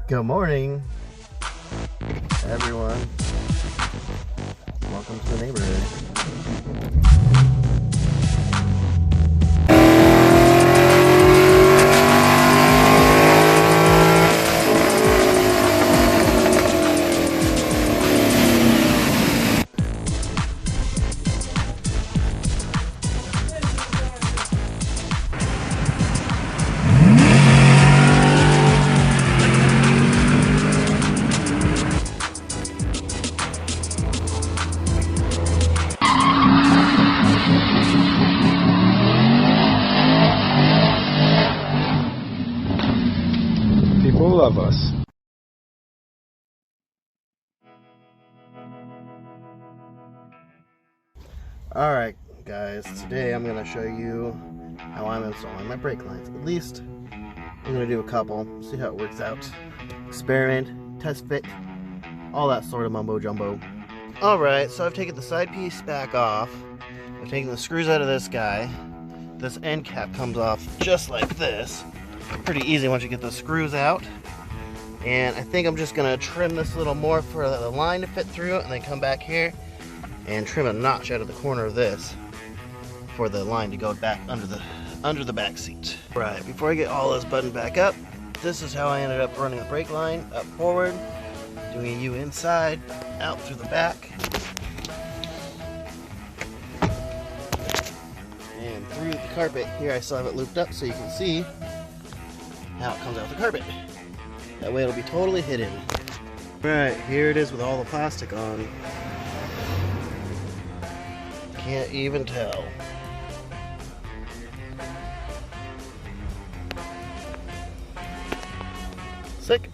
Good morning, everyone. Welcome to the neighborhood. People love us. Alright guys, today I'm going to show you how I'm installing my brake lines. At least I'm going to do a couple, see how it works out. Experiment, test fit, all that sort of mumbo jumbo. Alright, so I've taken the side piece back off. I've taken the screws out of this guy. This end cap comes off just like this. Pretty easy once you get the screws out. And I think I'm just gonna trim this a little more for the line to fit through, and then come back here and trim a notch out of the corner of this for the line to go back under the back seat. Right, before I get all this buttoned back up, this is how I ended up running the brake line: up forward, doing a U inside, out through the back, and through the carpet. Here I still have it looped up so you can see how it comes out the carpet. That way it'll be totally hidden. Right, here it is with all the plastic on. Can't even tell. Sick.